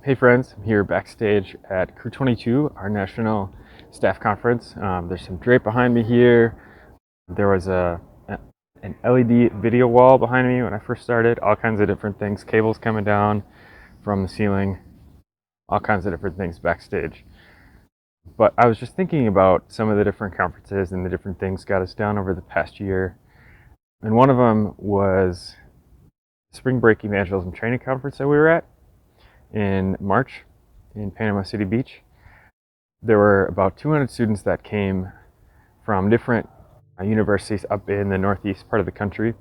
Hey friends, I'm here backstage at Crew 22, our national staff conference. There's some drape behind me here. There was an LED video wall behind me when I first started, all kinds of different things, cables coming down from the ceiling, all kinds of different things backstage. But I was just thinking about some of the different conferences and the different things got us done over the past year. And one of them was the Spring Break Evangelism Training Conference that we were at in March in Panama City Beach. There were about 200 students that came from different universities up in the northeast part of the country,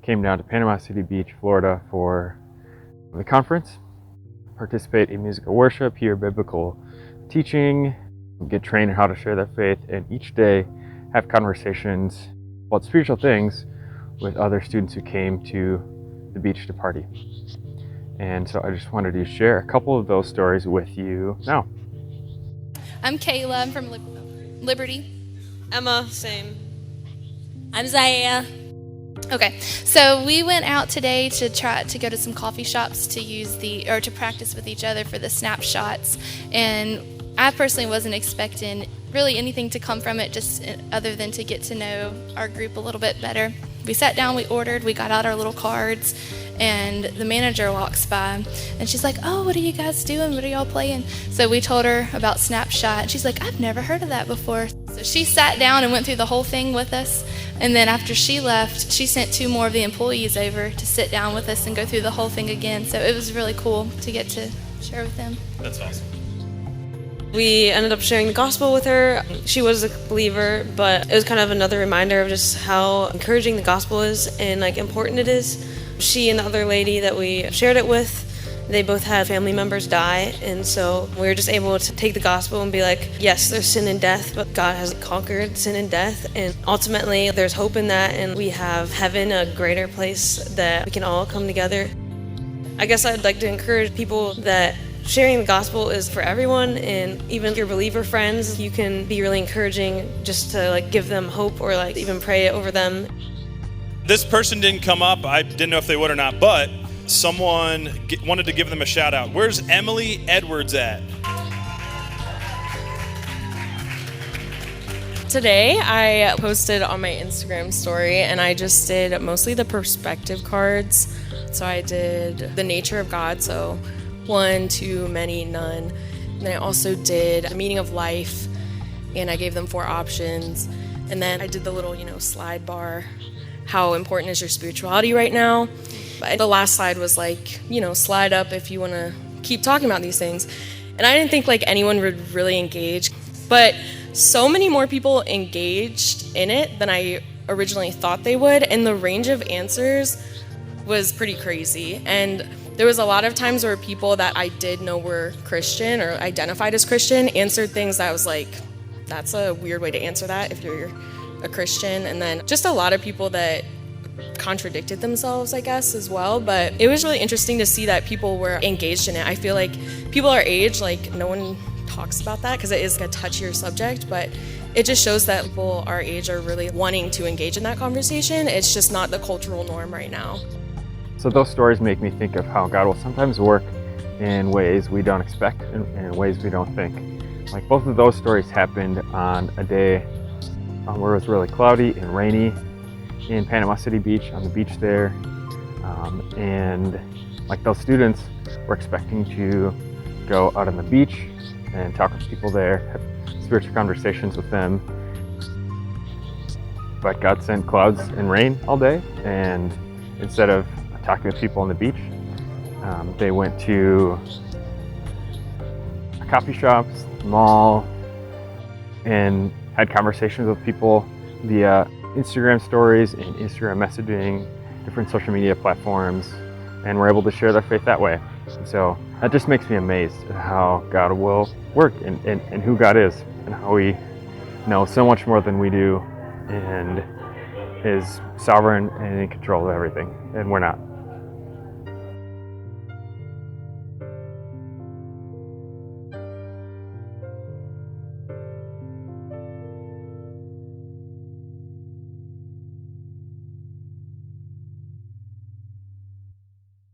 came down to Panama City Beach, Florida for the conference, participate in musical worship, hear biblical teaching, get trained in how to share their faith, and each day have conversations about spiritual things with other students who came to the beach to party. And so I just wanted to share a couple of those stories with you now. I'm Kayla. I'm from Liberty. Emma, same. I'm Zaya. Okay, so we went out today to try to go to some coffee shops to practice with each other for the snapshots. And I personally wasn't expecting really anything to come from it, just other than to get to know our group a little bit better. We sat down, we ordered, we got out our little cards, and the manager walks by and she's like, "Oh, what are you guys doing? What are y'all playing?" So we told her about Snapshot and she's like, "I've never heard of that before." So she sat down and went through the whole thing with us, and then after she left, she sent 2 more of the employees over to sit down with us and go through the whole thing again. So it was really cool to get to share with them. That's awesome. We ended up sharing the gospel with her. She was a believer, but it was kind of another reminder of just how encouraging the gospel is and important it is. She and the other lady that we shared it with, they both had family members die, and so we were just able to take the gospel and be like, yes, there's sin and death, but God has conquered sin and death, and ultimately there's hope in that, and we have heaven, a greater place that we can all come together. I guess I'd like to encourage people that sharing the gospel is for everyone, and even your believer friends, you can be really encouraging just to give them hope or even pray over them. This person didn't come up. I didn't know if they would or not, but someone wanted to give them a shout out. Where's Emily Edwards at? Today I posted on my Instagram story and I just did mostly the perspective cards. So I did the nature of God, so 1, 2, many, none. And then I also did the meaning of life, and I gave them 4 options. And then I did the little, slide bar. How important is your spirituality right now? But the last slide was slide up if you want to keep talking about these things. And I didn't think anyone would really engage, but so many more people engaged in it than I originally thought they would. And the range of answers was pretty crazy. And there was a lot of times where people that I did know were Christian or identified as Christian answered things that I was like, that's a weird way to answer that if you're a Christian. And then just a lot of people that contradicted themselves, I guess, as well. But it was really interesting to see that people were engaged in it. I feel like people our age, no one talks about that because it is a touchier subject, but it just shows that people our age are really wanting to engage in that conversation. It's just not the cultural norm right now. So those stories make me think of how God will sometimes work in ways we don't expect and in ways we don't think. Both of those stories happened on a day where it was really cloudy and rainy in Panama City Beach, on the beach there. And those students were expecting to go out on the beach and talk with people there, have spiritual conversations with them. But God sent clouds and rain all day, and instead of talking with people on the beach, they went to coffee shops, mall, and had conversations with people via Instagram stories and Instagram messaging, different social media platforms, and were able to share their faith that way. And so that just makes me amazed at how God will work and who God is and how He knows so much more than we do and is sovereign and in control of everything, and we're not.